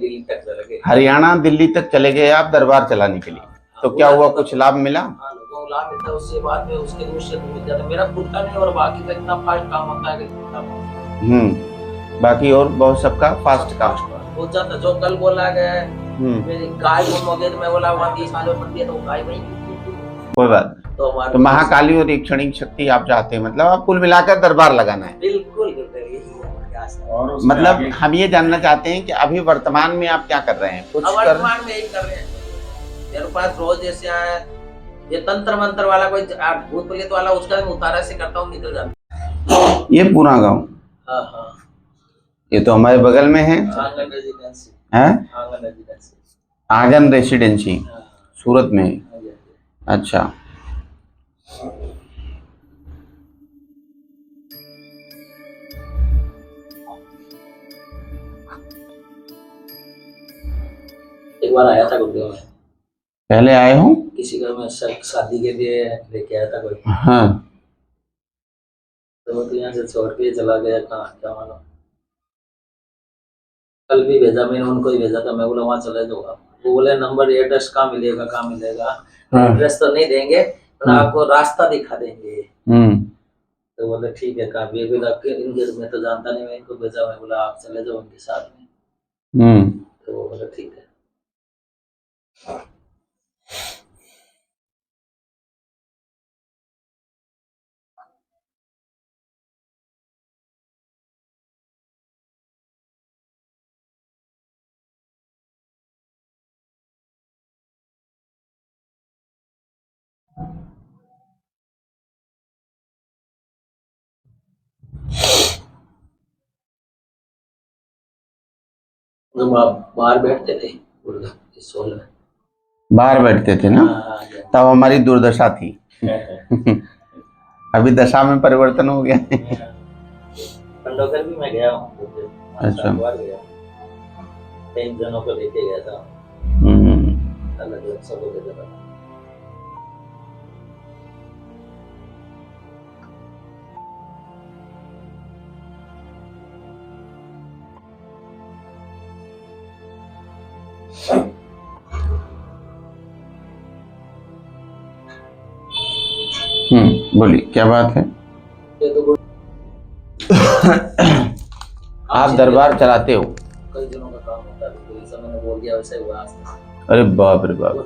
दिल्ली तक चले गए। हरियाणा दिल्ली तक चले गए आप दरबार चलाने के लिए। तो क्या हुआ, कुछ लाभ मिला? हाँ, लोगों को लाभ मिलता है, उससे बाद में उसके दूसरे को मिल जाता है। मेरा खुद का नहीं और बाकी का इतना फास्ट काम होता है कि बाकी और बहुत सबका फास्ट काम हो जाता। जो कल बोला गया है मेरी गाय गुम हो गई तो मैं बोला वहाँ 30 साल में पड़ दिया तो गाय वही कोई बात नहीं। तो महाकाली और एक क्षणिक शक्ति आप चाहते हैं, मतलब आप कुल मिलाकर दरबार लगाना है। बिल्कुल। और मतलब हम ये जानना चाहते हैं कि अभी वर्तमान में आप क्या कर रहे हैं? कुछ वर्तमान में यही कर रहे हैं। मेरे पास रोज जैसे आया ये तंत्र मंत्र वाला कोई भूत प्रेत वाला उसका उतारा से करता हूँ, निकल जाता। ये पूरा गाँव? हाँ। ये तो हमारे बगल में है। आंगन रेजिडेंसी है? आंगन रेजिडेंसी। आंगन रेसिडेंसी सूरत में। अच्छा, एक बार आया था गुड़गांव में। पहले आए हो? किसी का मैं शादी के लिए लेके आया था कोई। हाँ। तो यहाँ से छोड़ के चला गया, कहाँ क्या मानो। कल भी भेजा मैंने, उनको ही भेजा था। मैं बोला वहाँ चले जाऊंगा। वो बोले नंबर एड्रेस कहाँ मिलेगा। एड्रेस तो नहीं देंगे पर आपको रास्ता दिखा देंगे। तो बोले ठीक है। कहा इनके मैं तो जानता नहीं, मैं इनको भेजा। मैं बोला आप चले जाओ उनके साथ में। तो वो बोले ठीक है। बाहर बैठते थे, बाहर बैठते थे ना, तब हमारी दुर्दशा थी। अभी दशा में परिवर्तन हो गया। खंडोकर भी मैं गया हूँ। अच्छा, गया 3 जनों को लेके गया था। अलग सबको दे देता था। बोलिए क्या बात है? आप दरबार चलाते हो? कई जनों का काम होता है, तो जैसा मैंने बोल दिया वैसे हुआ। अरे बाप रे बाप।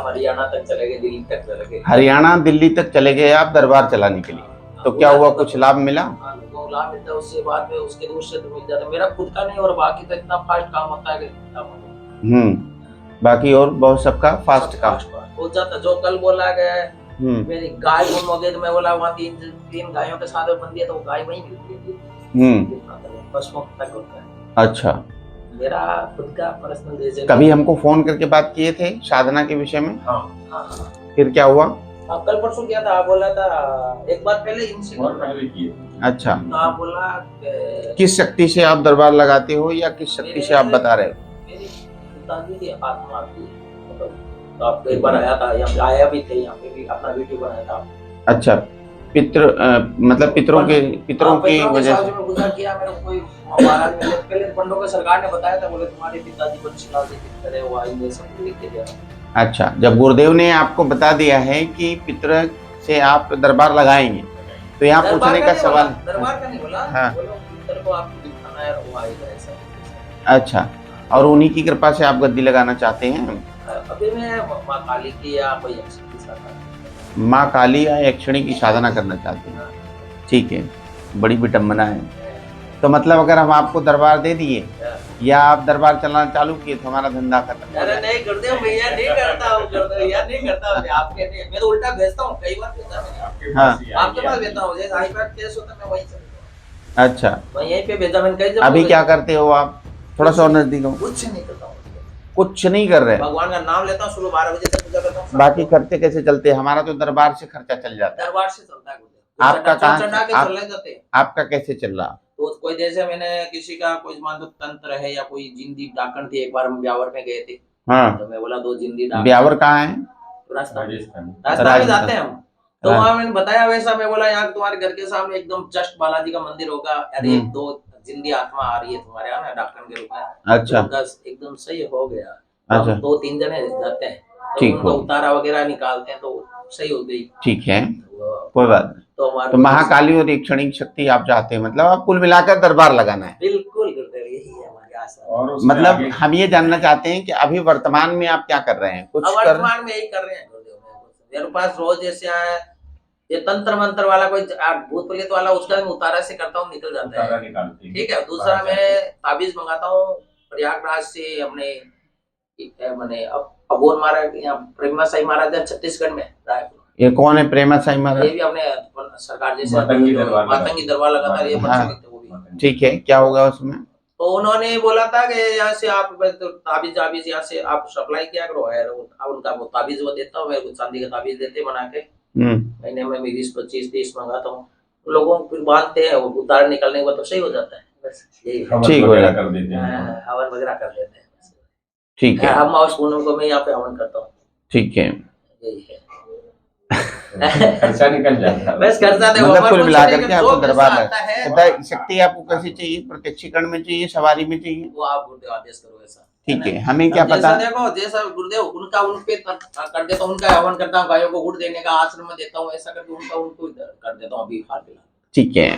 हरियाणा तक चले गए, दिल्ली तक चले गए। हरियाणा दिल्ली तक चले गए आप दरबार चलाने के लिए। तो क्या हुआ, कुछ लाभ मिला? हाँ, लोगों को लाभ मिलता है, उससे बाद में उसके दूसरे को मिल जाता है। मेरा खुद का नहीं और बाकी का इतना फास्ट काम होता है कि बाकी और बहुत सबका फास्ट काम हो जाता। जो कल बोला गया है मेरी गाय गुम हो गई तो मैं बोला वहाँ 3 गायों के साथ बंदी है तो गाय वही मिलती है। पशुओं तक होता है। अच्छा, मेरा खुद का पर्सनल जैसे। कभी हमको फोन करके बात किए थे साधना के विषय में? हाँ। फिर क्या हुआ? कल परसों किया था। बोला था एक बार पहले इनसे पहले किए। अच्छा, तो बोला किस शक्ति से आप दरबार लगाते हो या किस शक्ति से आप बता रहे हो? मेरी पिताजी की आत्मा आती है। तो आप एक बार आया था, यहाँ आया भी थे, यहाँ पे भी अपना वीडियो बनाया था। अच्छा, मतलब पितरों की वजह से गुजर किया। मेरे को कोई महाराज पहले पंडों को सरकार ने बताया था, बोले तुम्हारे पिताजी को करे हुआ ये सब लिख के दिया। अच्छा, जब गुरुदेव ने आपको बता दिया है कि पितर से आप दरबार लगाएंगे तो यहाँ पूछने का सवाल। दरबार का नहीं बोला। हाँ। पितर को आपको दिखाना है वो आएगा ऐसा। अच्छा, और उन्हीं की कृपा से आप गद्दी लगाना चाहते हैं? अभी मैं माँ काली की या कोई यक्षिणी की साधना, माँ काली या यक्षिणी की साधना करना चाहते हैं। ठीक है, बड़ी विडम्बना है। तो मतलब अगर हम आपको दरबार दे दिए या आप दरबार चलाना चालू किए तो हमारा धंधा खत्म। अरे नहीं करते हूँ भैया, नहीं करता हूँ नहीं करता हूँ। आपके नहीं, मैं तो उल्टा भेजता हूँ। कई बार भेजता हूँ। हाँ, आपके पास भेजता हूँ। जैसे आईपैड केस होता है मैं वहीं चलता हूँ। अच्छा, मैं यहीं पे भेजा। मैंने कई जगह। अभी क्या करते हो आप? थोड़ा सा और नजदीक हो। कुछ नहीं करता हूँ। कुछ नहीं कर रहे? भगवान का नाम लेता हूँ, सुबह 12 बजे तक पूजा करता हूँ। बाकी खर्चे कैसे चलते हैं? हमारा तो दरबार से खर्चा चल जाता है। दरबार से चलता है। आपका कहाँ? आपका कैसे चल रहा? तो कोई जैसे मैंने किसी का कोई मान लो तंत्र है या कोई जिंदी डाकन थी। एक बार हम ब्यावर में गए थे। हाँ, तो मैं बोला 2 जिंदी डाकन। ब्यावर कहाँ है? राजस्थान में जाते हैं हम। तो वहाँ मैंने बताया वैसा। मैं बोला यहाँ तुम्हारे घर के सामने एकदम जस्ट बालाजी का मंदिर होगा। अरे 2 जिंदी आत्मा आ रही है तुम्हारे यहाँ ना डॉक्टर के रूप में। अच्छा। उनका एकदम सही हो गया। तो अच्छा। हम 2-3 जने जाते हैं तो ठीक उनका हो। उतारा वगैरह निकालते हैं तो सही हो गई। ठीक है, तो कोई बात नहीं। तो हमारे तो महाकाली और एक क्षणिक शक्ति आप चाहते हैं, मतलब आप कुल मिलाकर दरबार लगाना है। बिल्कुल गुरुदेव यही है हमारी आशा। और उसमें मतलब आगे हम ये जानना चाहते हैं कि अभी वर्तमान में आप क्या कर रहे हैं, कुछ अब कर। वर्तमान में यही कर रहे हैं गुरुदेव। मेरे पास रोज जैसे आया ये तंत्र मंत्र वाला कोई भूत प्रेत वाला उसका मैं उतारा से करता हूँ, निकल जाता उतारा है। निकालते हैं। ठीक है। दूसरा बाहर मैं ताबीज मंगाता हूँ प्रयागराज से अपने मैंने अबोर महाराज यहाँ प्रेमा साई महाराज है छत्तीसगढ़ में रायपुर। ये कौन है प्रेमा साई महाराज? ये भी अपने सरकार जैसे मातंगी दरबार मातंगी दरबार लगातार ये हाँ। बच्चे लिखते वो भी। ठीक है, क्या होगा उसमें? तो उन्होंने बोला था कि यहाँ से आप तो ताबीज यहाँ से आप सप्लाई किया करो है। उनका वो ताबीज वो देता हूँ, मेरे को चांदी का ताबीज देते बना के। महीने में 20-25-30 मंगाता हूँ। लोगों को बांधते हैं, वो उतार निकलने के बाद तो सही हो जाता है। बस यही है। ठीक हो जाता कर देते हैं। हवन वगैरह कर देते हैं। ठीक है, हम माउस पूनम को मैं यहाँ पे हवन करता हूँ। ठीक है। यही है। खर्चा निकल जाता है। बस खर्चा देखो मतलब कुल मिलाकर के आपको जो पैसा दरबार आता है है। शक्ति आपको कैसी चाहिए? प्रत्यक्षीकरण में चाहिए, सवारी में चाहिए? वो आप गुरुदेव आदेश करो ऐसा। ठीक है, हमें क्या पता। जैसा देखो जैसा गुरुदेव उनका उन पे कर देता हूँ, उनका हवन करता हूँ, गायों को गुड़ देने का आश्रम में देता हूँ, ऐसा करके उनका उनको कर देता हूँ अभी हाल फिलहाल। ठीक है,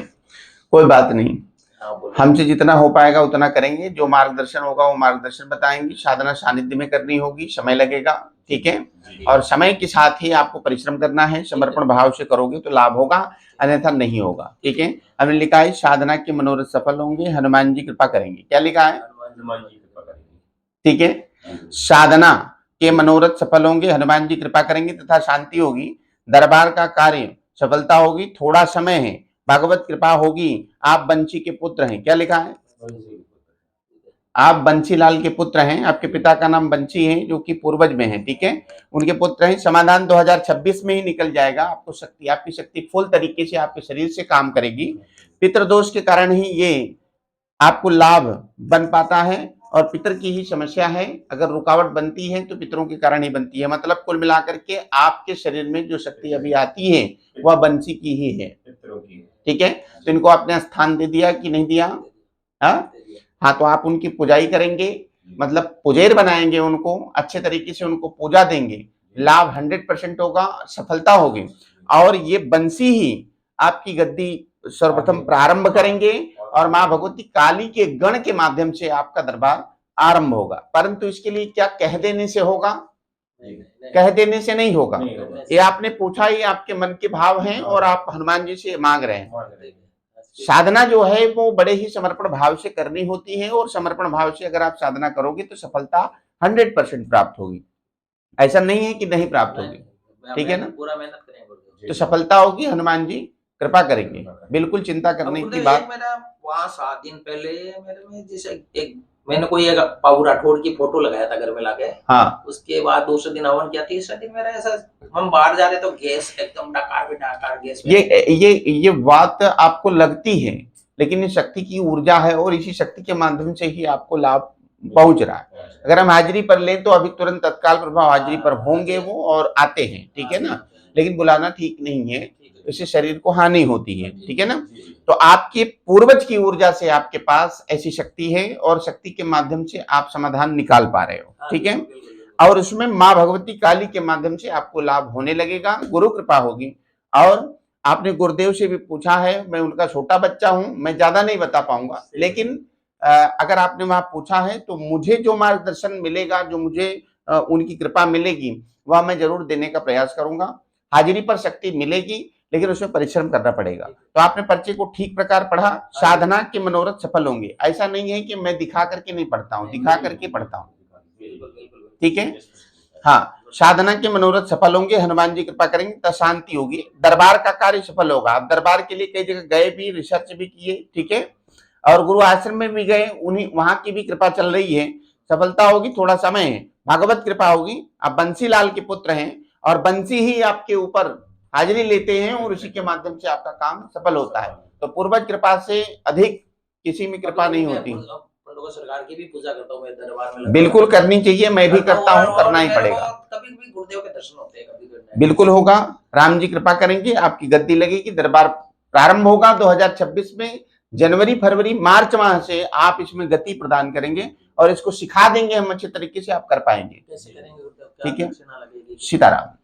कोई बात नहीं। हाँ, बोलो। हमसे जितना हो पाएगा उतना करेंगे। जो मार्गदर्शन होगा वो मार्गदर्शन बताएंगे। साधना सानिध्य में करनी होगी, समय लगेगा। ठीक है, और समय के साथ ही आपको परिश्रम करना है। समर्पण भाव से करोगे तो लाभ होगा, अन्यथा नहीं होगा। ठीक है, हमने लिखा है साधना के मनोरथ सफल होंगे, हनुमान जी कृपा करेंगे। क्या लिखा है? हनुमान जी कृपा करेंगे। ठीक है, साधना के मनोरथ सफल होंगे, हनुमान जी कृपा करेंगे तथा शांति होगी, दरबार का कार्य सफलता होगी, थोड़ा समय है, भागवत कृपा होगी, आप बंसी के पुत्र हैं। क्या लिखा है? आप बंसी लाल के पुत्र हैं। आपके पिता का नाम बंसी है जो कि पूर्वज में है। ठीक है, उनके पुत्र हैं। समाधान 2026 में ही निकल जाएगा। आपको शक्ति, आपकी शक्ति फुल तरीके से आपके शरीर से काम करेगी। पितृदोष के कारण ही ये आपको लाभ बन पाता है और पितर की ही समस्या है। अगर रुकावट बनती है तो पितरों के कारण ही बनती है। मतलब कुल मिलाकर के आपके शरीर में जो शक्ति अभी आती है वह बंसी की ही है। ठीक है, तो इनको आपने स्थान दे दिया कि नहीं दिया? हाँ, तो आप उनकी पुजाई करेंगे, मतलब पुजेर बनाएंगे उनको, अच्छे तरीके से उनको पूजा देंगे, लाभ 100% होगा, सफलता होगी। और ये बंसी ही आपकी गद्दी सर्वप्रथम प्रारंभ करेंगे और माँ भगवती काली के गण के माध्यम से आपका दरबार आरंभ होगा। परंतु इसके लिए क्या कह देने से होगा? कह देने से नहीं होगा। ये आपने पूछा, ये आपके मन के भाव हैं और आप हनुमान जी से मांग रहे हैं। साधना जो है वो बड़े ही समर्पण भाव से करनी होती है और समर्पण भाव से अगर आप साधना करोगे तो सफलता 100% प्राप्त होगी। ऐसा नहीं है कि नहीं प्राप्त होगी। ठीक है ना, पूरा मेहनत करेंगे तो सफलता होगी, हनुमान जी कृपा करेंगे। बिल्कुल चिंता करने की बात। मेरा वहाँ 7 दिन पहले मेरे में जैसे मैंने कोई एक बाबू राठौड़ की फोटो लगाया था घर में लाके। हाँ, उसके बाद दूसरे दिन हवन किया, तीसरे दिन मेरा ऐसा हम बाहर जा रहे तो गैस एकदम डकार गैस। ये बात आपको लगती है, लेकिन ये शक्ति की ऊर्जा है और इसी शक्ति के माध्यम से ही आपको लाभ पहुंच रहा है। अगर हम हाजिरी पर लें तो अभी तुरंत तत्काल प्रभाव हाजिरी पर होंगे वो और आते हैं। ठीक है ना, लेकिन बुलाना ठीक नहीं है, इससे शरीर को हानि होती है। ठीक है ना, तो आपके पूर्वज की ऊर्जा से आपके पास ऐसी शक्ति है और शक्ति के माध्यम से आप समाधान निकाल पा रहे हो। ठीक है, और उसमें माँ भगवती काली के माध्यम से आपको लाभ होने लगेगा, गुरु कृपा होगी। और आपने गुरुदेव से भी पूछा है, मैं उनका छोटा बच्चा हूं, मैं ज्यादा नहीं बता पाऊंगा, लेकिन अगर आपने वहां पूछा है तो मुझे जो मार्गदर्शन मिलेगा, जो मुझे उनकी कृपा मिलेगी, वह मैं जरूर देने का प्रयास करूंगा। हाजिरी पर शक्ति मिलेगी, लेकिन उसमें परिश्रम करना पड़ेगा। तो आपने पर्चे को ठीक प्रकार पढ़ा, साधना के मनोरथ सफल होंगे। ऐसा नहीं है कि मैं दिखा करके नहीं पढ़ता हूँ, दिखा करके पढ़ता हूँ। ठीक है, हाँ, साधना के मनोरथ सफल होंगे, हनुमान जी कृपा करेंगे तो शांति होगी, दरबार का कार्य सफल होगा। आप दरबार के लिए कई जगह गए भी, रिसर्च भी किए। ठीक है, और गुरु आश्रम में भी गए, उन्हीं वहां की भी कृपा चल रही है, सफलता होगी, थोड़ा समय है, भागवत कृपा होगी। आप बंसी लाल के पुत्र हैं और बंसी ही आपके ऊपर हाजिरी लेते हैं और उसी के माध्यम से आपका काम सफल होता है। तो पूर्वज कृपा से अधिक किसी में कृपा नहीं होती। सरकार की भी पूजा करता हूँ मैं दरबार में। बिल्कुल करनी चाहिए, मैं भी करता हूँ, करना ही पड़ेगा। कभी भी गुरुदेव के दर्शन होते हैं, कभी बिल्कुल होगा। राम जी कृपा करेंगे, आपकी गद्दी लगेगी, दरबार प्रारंभ होगा 2026 में। जनवरी फरवरी मार्च माह से आप इसमें गति प्रदान करेंगे और इसको सिखा देंगे हम अच्छे तरीके से, आप कर पाएंगे। कैसे करेंगे? ठीक है। दक्षिणा लगेगी? सीताराम।